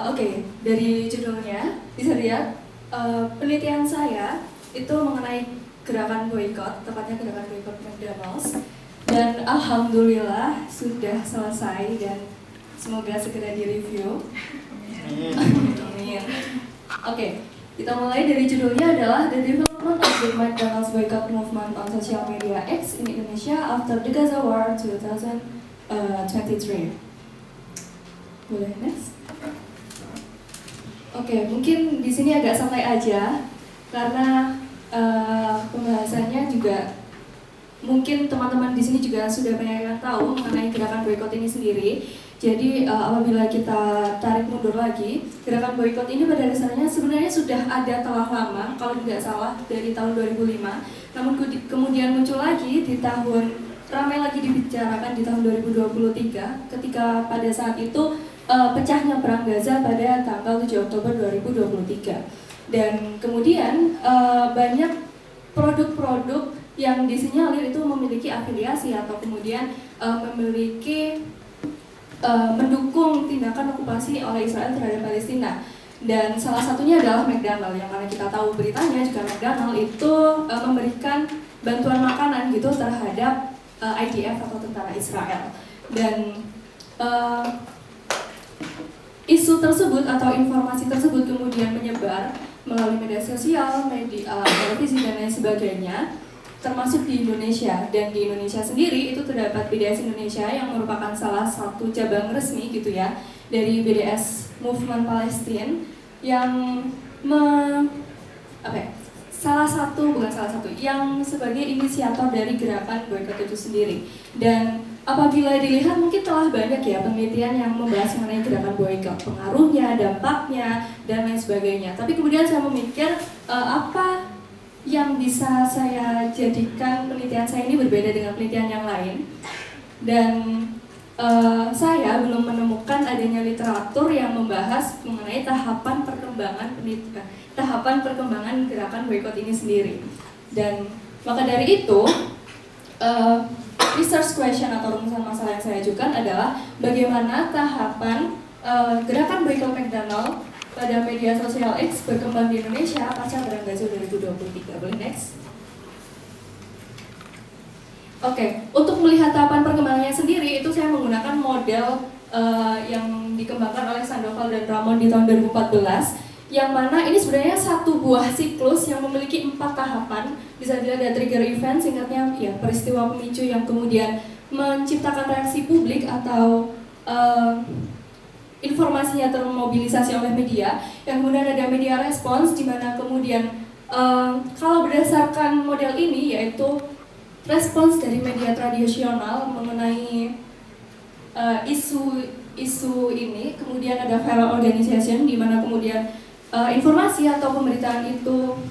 Oke, dari judulnya bisa lihat penelitian saya itu mengenai gerakan boykot, tepatnya gerakan boykot McDonald's. Dan alhamdulillah sudah selesai dan semoga segera direview. Amin. Oke, kita mulai dari judulnya adalah The Development of the McDonald's Boycott Movement on Social Media X in Indonesia After the Gaza War 2023. Boleh next? Oke, mungkin di sini agak santai aja karena pembahasannya juga mungkin teman-teman di sini juga sudah banyak yang tahu mengenai gerakan boykot ini sendiri. Jadi apabila kita tarik mundur lagi, gerakan boykot ini pada dasarnya sebenarnya sudah ada telah lama, kalau tidak salah dari tahun 2005. Namun kemudian muncul lagi di tahun, ramai lagi dibicarakan di tahun 2023, ketika pada saat itu pecahnya perang Gaza pada tanggal 7 Oktober 2023. Dan kemudian banyak produk-produk yang disinyalir itu memiliki afiliasi atau kemudian memiliki mendukung tindakan okupasi oleh Israel terhadap Palestina. Dan salah satunya adalah McDonald, yang mana kita tahu beritanya juga McDonald itu memberikan bantuan makanan gitu terhadap IDF atau tentara Israel. Dan isu tersebut atau informasi tersebut kemudian menyebar melalui media sosial, media televisi dan lain sebagainya, termasuk di Indonesia. Dan di Indonesia sendiri itu terdapat BDS Indonesia yang merupakan salah satu cabang resmi gitu ya dari BDS Movement Palestine yang yang sebagai inisiator dari gerakan boykot itu sendiri. Dan apabila dilihat mungkin telah banyak ya penelitian yang membahas mengenai gerakan boykot, pengaruhnya, dampaknya dan lain sebagainya. Tapi kemudian saya memikir apa yang bisa saya jadikan penelitian saya ini berbeda dengan penelitian yang lain. Dan saya belum menemukan adanya literatur yang membahas mengenai tahapan perkembangan gerakan boykot ini sendiri. Dan maka dari itu research question atau rumusan masalah yang saya ajukan adalah bagaimana tahapan gerakan boykot McDonald pada media sosial X berkembang di Indonesia pasca perang Gaza 2023. Boleh next? Oke, untuk melihat tahapan perkembangannya sendiri itu saya menggunakan model yang dikembangkan oleh Sandoval dan Ramon di tahun 2014, yang mana ini sebenarnya satu buah siklus yang memiliki 4 tahapan. Bisa dilihat dari trigger event, singkatnya ya peristiwa pemicu yang kemudian menciptakan reaksi publik atau informasinya termobilisasi oleh media, yang kemudian ada media respons, di mana kemudian kalau berdasarkan model ini yaitu respons dari media tradisional mengenai isu ini, kemudian ada viral organization di mana kemudian informasi atau pemberitaan itu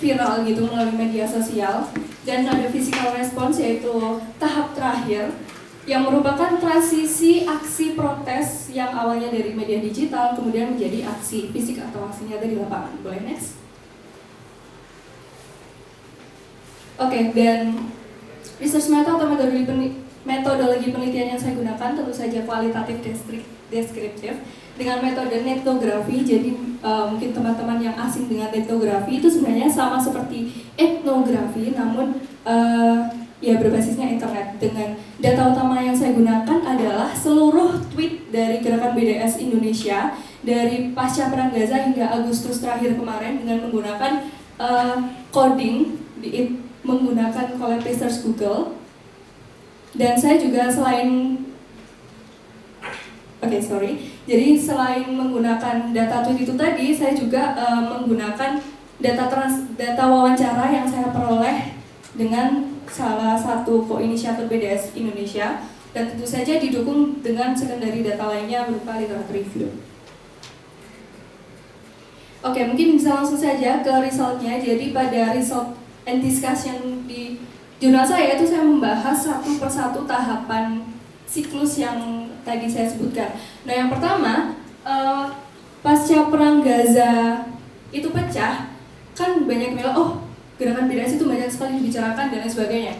viral gitu melalui media sosial, dan ada physical response yaitu tahap terakhir yang merupakan transisi aksi protes yang awalnya dari media digital kemudian menjadi aksi fisik atau aksi nyata di lapangan. Boleh next? Oke, dan research method atau metodologi penelitian yang saya gunakan tentu saja kualitatif deskriptif dengan metode etnografi. Jadi mungkin teman-teman yang asing dengan etnografi itu sebenarnya sama seperti etnografi, namun ya berbasisnya internet. Dengan data utama yang saya gunakan adalah seluruh tweet dari gerakan BDS Indonesia dari pasca perang Gaza hingga Agustus terakhir kemarin dengan menggunakan coding menggunakan collect research Google. Dan saya juga jadi selain menggunakan data tweet itu tadi, saya juga menggunakan data wawancara yang saya peroleh dengan salah satu co-inisiator BDS Indonesia, dan tentu saja didukung dengan secondary data lainnya berupa literatur review. Oke, mungkin bisa langsung saja ke resultnya. Jadi pada result and discussion di jurnal saya itu saya membahas satu persatu tahapan siklus yang tadi saya sebutkan. Nah, yang pertama, pasca perang Gaza itu pecah, kan banyak bilang, oh gerakan BDS itu banyak sekali dibicarakan dan lain sebagainya.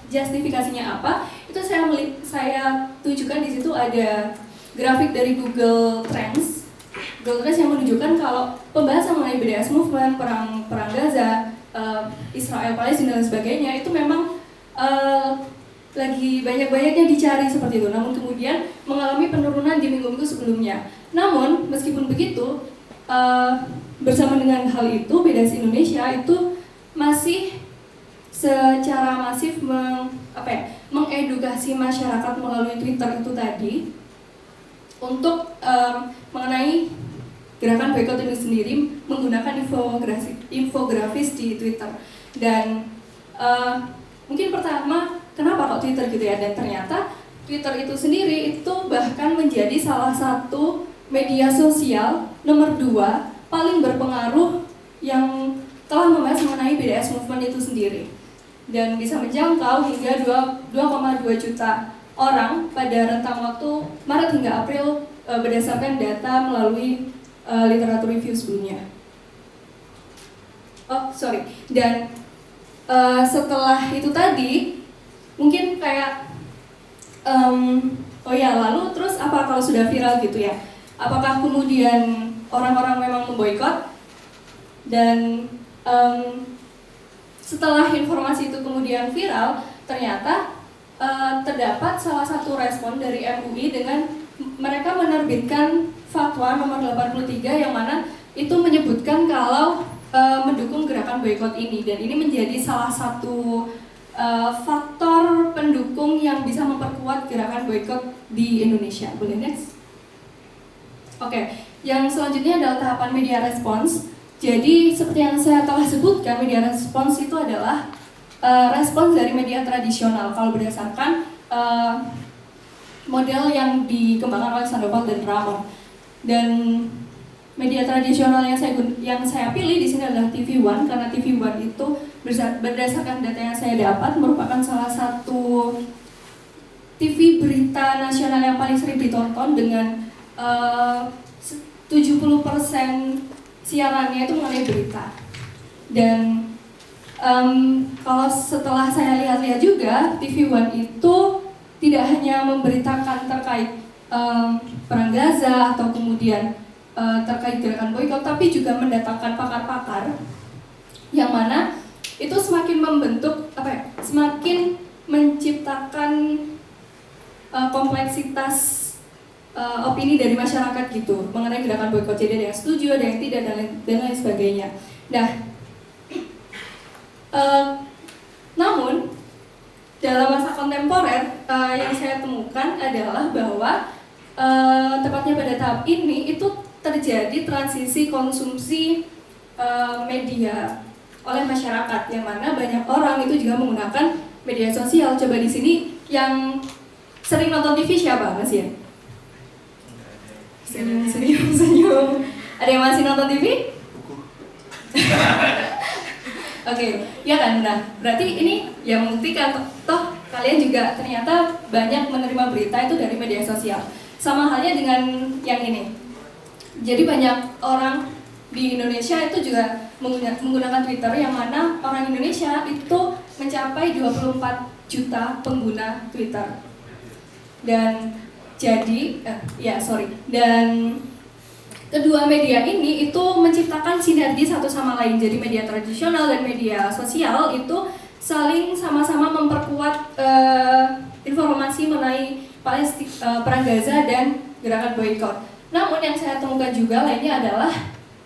Justifikasinya apa? Itu saya tunjukkan di situ ada grafik dari Google Trends. Google Trends yang menunjukkan kalau pembahasan mengenai BDS movement, perang Gaza, Israel, Palestina dan sebagainya itu memang lagi banyak-banyaknya dicari seperti itu. Namun kemudian mengalami penurunan di minggu-minggu sebelumnya. Namun meskipun begitu, bersama dengan hal itu, BDS Indonesia itu masih secara masif mengedukasi masyarakat melalui Twitter itu tadi untuk mengenai gerakan boykot ini sendiri menggunakan infografis di Twitter. Dan mungkin pertama, kenapa kok Twitter gitu ya? Dan ternyata Twitter itu sendiri itu bahkan menjadi salah satu media sosial nomor 2 paling berpengaruh yang telah membahas mengenai BDS movement itu sendiri. Dan bisa menjangkau hingga 2,2 juta orang pada rentang waktu Maret hingga April berdasarkan data melalui literatur review sebelumnya. Dan setelah itu tadi mungkin kayak lalu terus apa kalau sudah viral gitu ya? Apakah kemudian orang-orang memang memboikot? Dan setelah informasi itu kemudian viral, ternyata terdapat salah satu respon dari MUI dengan mereka menerbitkan fatwa nomor 83 yang mana itu menyebutkan kalau mendukung gerakan boikot ini, dan ini menjadi salah satu faktor pendukung yang bisa memperkuat gerakan boikot di Indonesia. Boleh next? Oke, yang selanjutnya adalah tahapan media respons. Jadi seperti yang saya telah sebutkan, media respons itu adalah respons dari media tradisional kalau berdasarkan model yang dikembangkan oleh Sandoval dan Ramon. Dan media tradisional yang saya pilih di sini adalah TV One, karena TV One itu berdasarkan data yang saya dapat merupakan salah satu TV berita nasional yang paling sering ditonton dengan 70% siarannya itu mengenai berita. Dan kalau setelah saya lihat-lihat juga, TV One itu tidak hanya memberitakan terkait perang Gaza atau kemudian terkait gerakan boikot, tapi juga mendatangkan pakar-pakar yang mana itu semakin membentuk semakin menciptakan kompleksitas opini dari masyarakat gitu mengenai gerakan boikot. Jadi ada yang setuju, ada yang tidak, dan lain sebagainya. Nah, namun dalam masa kontemporer yang saya temukan adalah bahwa tepatnya pada tahap ini itu terjadi transisi konsumsi media oleh masyarakat, yang mana banyak orang itu juga menggunakan media sosial. Coba di sini yang sering nonton TV siapa, Mas ya? Senyum. Ada yang masih nonton TV? Oke, ya kan. Nah, berarti ini yang membuktikan toh kalian juga ternyata banyak menerima berita itu dari media sosial. Sama halnya dengan yang ini. Jadi banyak orang di Indonesia itu juga menggunakan Twitter, yang mana orang Indonesia itu mencapai 24 juta pengguna Twitter. Dan dan kedua media ini itu menciptakan sinergi satu sama lain. Jadi media tradisional dan media sosial itu saling sama-sama memperkuat informasi mengenai perang Gaza dan gerakan boikot. Namun yang saya temukan juga lainnya adalah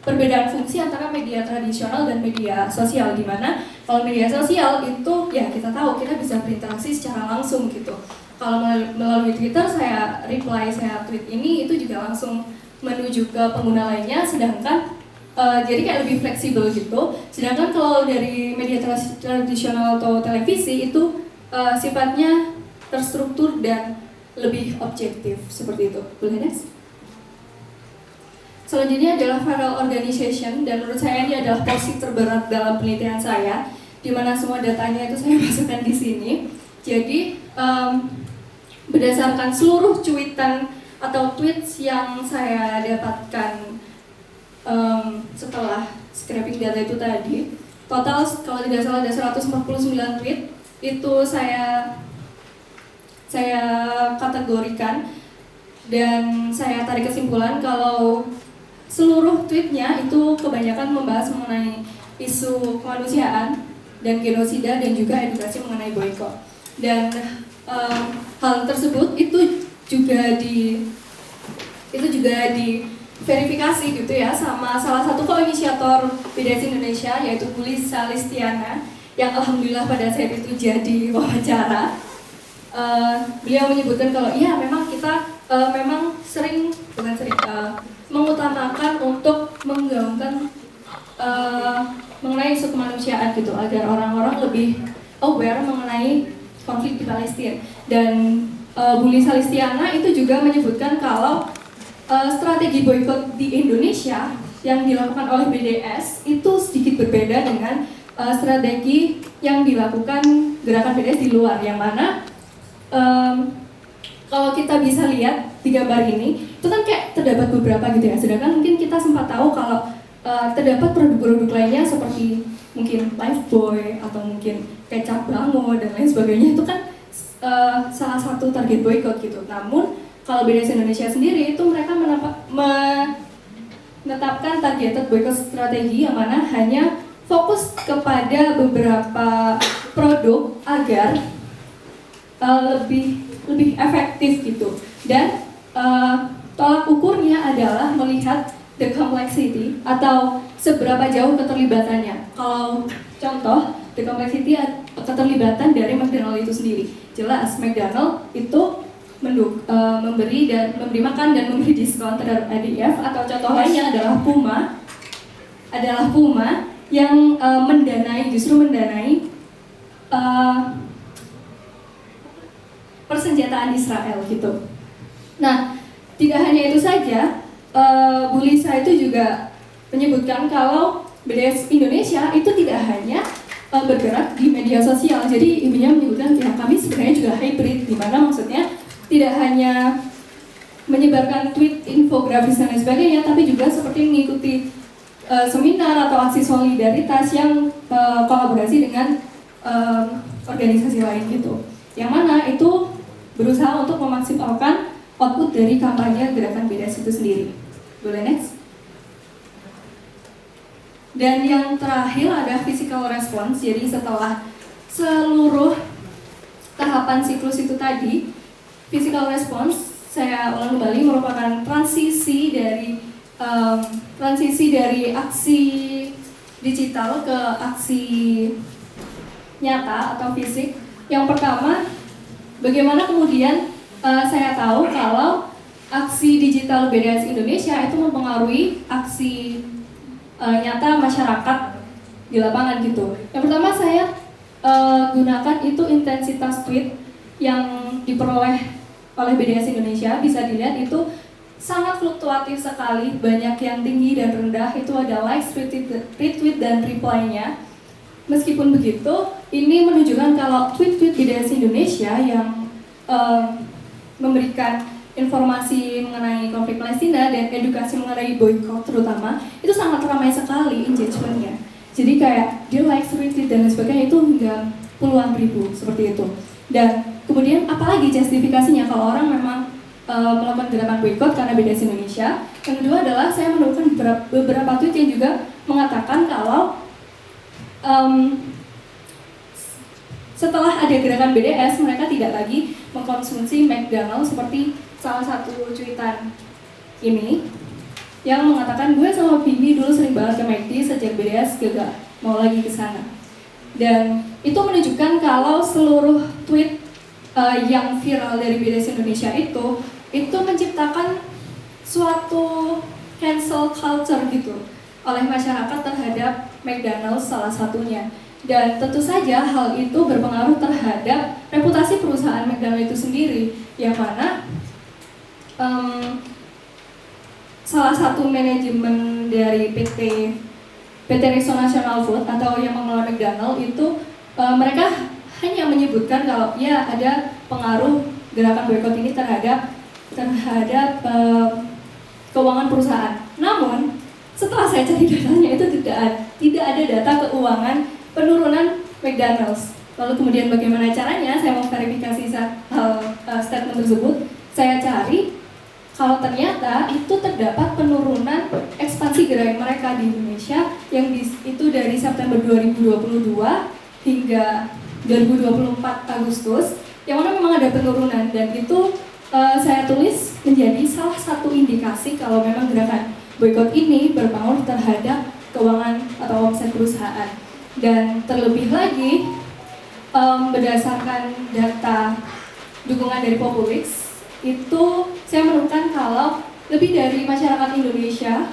perbedaan fungsi antara media tradisional dan media sosial, di mana kalau media sosial itu ya kita tahu kita bisa berinteraksi secara langsung gitu. Kalau melalui Twitter saya reply, saya tweet ini itu juga langsung menuju ke pengguna lainnya, sedangkan jadi kayak lebih fleksibel gitu. Sedangkan kalau dari media tradisional atau televisi itu sifatnya terstruktur dan lebih objektif seperti itu. Boleh next? Selanjutnya adalah viral organization, dan menurut saya ini adalah porsi terberat dalam penelitian saya, di mana semua datanya itu saya masukkan di sini. Jadi berdasarkan seluruh cuitan atau tweets yang saya dapatkan setelah scraping data itu tadi, total kalau tidak salah ada 149 tweet itu saya kategorikan Dan saya tarik kesimpulan kalau seluruh tweetnya itu kebanyakan membahas mengenai isu kemanusiaan dan genosida dan juga edukasi mengenai boykot. Dan hal tersebut itu juga diverifikasi gitu ya sama salah satu koinisiator BDS Indonesia yaitu Bu Lisa Listiana yang alhamdulillah pada saat itu jadi wawancara. Beliau menyebutkan kalau iya memang kita memang mengutamakan untuk menggaungkan mengenai isu kemanusiaan gitu agar orang-orang lebih aware mengenai konflik di Palestina. Dan Bu Lisa Listiana itu juga menyebutkan kalau strategi boykot di Indonesia yang dilakukan oleh BDS itu sedikit berbeda dengan strategi yang dilakukan gerakan BDS di luar, yang mana kalau kita bisa lihat di gambar ini itu kan kayak terdapat beberapa gitu ya, sedangkan mungkin kita sempat tahu kalau terdapat produk-produk lainnya seperti mungkin Lifebuoy atau mungkin kecap Bango dan lain sebagainya itu kan salah satu target boykot gitu. Namun kalau BDS Indonesia sendiri itu mereka menetapkan targeted boykot strategi yang mana hanya fokus kepada beberapa produk agar lebih efektif gitu. Dan tolak ukurnya adalah melihat the complexity atau seberapa jauh keterlibatannya. Kalau contoh the complexity keterlibatan dari McDonald itu sendiri. Jelas McDonald itu memberi makan dan memberi diskon terhadap IDF, atau contoh lainnya adalah Puma yang mendanai persenjataan Israel gitu. Nah, tidak hanya itu saja, Bu Lisa itu juga menyebutkan kalau BDS Indonesia itu tidak hanya bergerak di media sosial. Jadi ibunya menyebutkan ya kami sebenarnya juga hybrid, di mana maksudnya tidak hanya menyebarkan tweet, infografis dan lain sebagainya, tapi juga seperti mengikuti seminar atau aksi solidaritas yang kolaborasi dengan organisasi lain gitu. Yang mana itu berusaha untuk memaksimalkan output dari kampanye gerakan BDS itu sendiri. Boleh next? Dan yang terakhir ada physical response. Jadi setelah seluruh tahapan siklus itu tadi, physical response saya ulang kembali merupakan transisi dari aksi digital ke aksi nyata atau fisik. Yang pertama, bagaimana kemudian saya tahu kalau aksi digital BDS Indonesia itu mempengaruhi aksi nyata masyarakat di lapangan gitu. Yang pertama saya gunakan itu intensitas tweet yang diperoleh oleh BDS Indonesia. Bisa dilihat itu sangat fluktuatif sekali, banyak yang tinggi dan rendah, itu ada likes, retweet dan reply-nya. Meskipun begitu, ini menunjukkan kalau tweet-tweet BDS Indonesia yang memberikan informasi mengenai konflik Palestina dan edukasi mengenai boykot terutama, itu sangat ramai sekali engagement-nya. Jadi kayak dia likes, retweet dan lain sebagainya itu hingga puluhan ribu seperti itu. Dan kemudian apalagi justifikasinya kalau orang memang melakukan gerakan boykot karena BDS Indonesia. Yang kedua adalah saya menemukan beberapa tweet yang juga mengatakan kalau setelah ada gerakan BDS mereka tidak lagi mengkonsumsi McDonald seperti salah satu cuitan ini yang mengatakan gue sama Bini dulu sering banget ke McD sejak BDS gak mau lagi ke sana. Dan itu menunjukkan kalau seluruh tweet yang viral dari BDS Indonesia itu menciptakan suatu cancel culture gitu oleh masyarakat terhadap McDonald's salah satunya. Dan tentu saja hal itu berpengaruh terhadap reputasi perusahaan McDonald's itu sendiri, yang mana salah satu manajemen dari PT Resto National Food atau yang mengelola McDonald itu mereka hanya menyebutkan kalau ya ada pengaruh gerakan boykot ini terhadap keuangan perusahaan. Namun setelah saya cari datanya itu tidak ada data keuangan penurunan McDonald's. Lalu kemudian bagaimana caranya? Saya mau verifikasi statement tersebut. Saya cari kalau ternyata itu terdapat penurunan ekspansi gerai mereka di Indonesia yang itu dari September 2022 hingga 2024 Agustus, yang mana memang ada penurunan, dan itu saya tulis menjadi salah satu indikasi kalau memang gerakan boykot ini berpengaruh terhadap keuangan atau omset perusahaan. Dan terlebih lagi, berdasarkan data dukungan dari Populix, itu saya menemukan kalau lebih dari masyarakat Indonesia,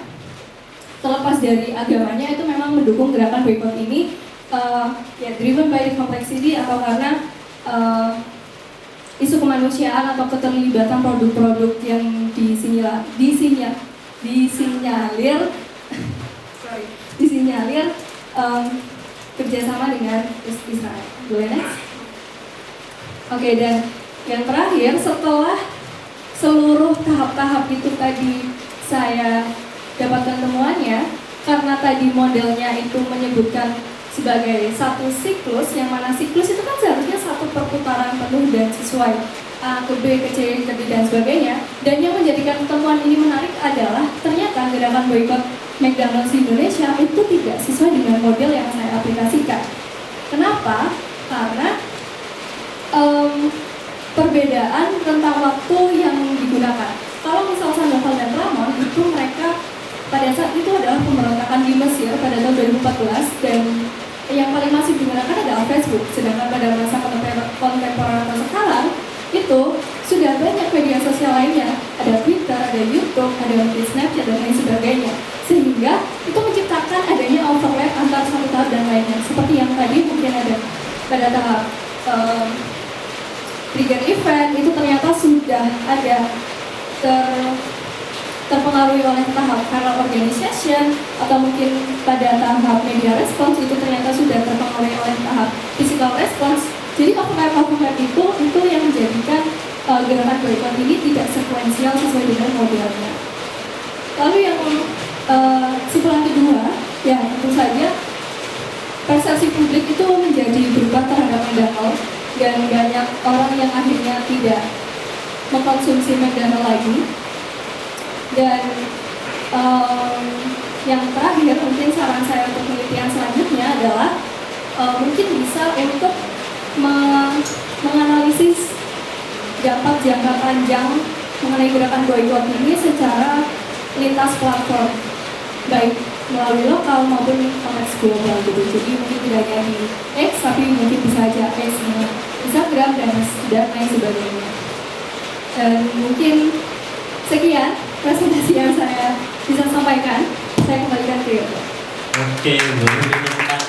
terlepas dari agamanya, itu memang mendukung gerakan boykot ini, ya driven by the complexity, atau karena isu kemanusiaan atau keterlibatan produk-produk yang disinyalir kerjasama dengan Israel. Boleh next? Oke, dan yang terakhir, setelah seluruh tahap-tahap itu tadi saya dapatkan temuannya, karena tadi modelnya itu menyebutkan sebagai satu siklus, yang mana siklus itu kan seharusnya satu perputaran penuh dan sesuai A ke B ke C ke D dan sebagainya. Dan yang menjadikan temuan ini menarik adalah ternyata gerakan boykot McDonald's di Indonesia itu tidak sesuai dengan model yang saya aplikasikan. Kenapa? Karena perbedaan tentang waktu yang digunakan. Kalau misal Sandoval dan Ramon itu mereka pada saat itu adalah pemberontakan di Mesir pada tahun 2014, dan yang paling masif digunakan adalah Facebook. Sedangkan pada masa kontemporer sekarang itu sudah banyak media sosial lainnya, ada Twitter, ada YouTube, ada mungkin Snapchat dan lain sebagainya, sehingga itu menciptakan adanya overlap antar satu tahap dan lainnya. Seperti yang tadi mungkin ada pada tahap trigger event, itu ternyata sudah ada terpengaruhi oleh tahap viral organization, atau mungkin pada tahap media response itu ternyata sudah terpengaruhi oleh tahap physical response. Jadi overlap itu yang menjadikan gerakan boykot ini tidak sekuensial sesuai dengan modelnya. Lalu yang kesimpulan kedua, ya tentu saja persepsi publik itu menjadi berubah terhadap McDonald, dan banyak orang yang akhirnya tidak mengkonsumsi McDonald lagi. Dan yang terakhir, mungkin saran saya untuk penelitian selanjutnya adalah mungkin bisa untuk menganalisis dampak jangka panjang mengenai gerakan boykot ini secara lintas platform, baik melalui lokal maupun konteks global gitu. Jadi mungkin tidak hanya di X, tapi mungkin bisa aja X, Instagram dan lain sebagainya. Dan mungkin sekian presentasi yang saya bisa sampaikan. Saya kembalikan ke Yoga. Oke, boleh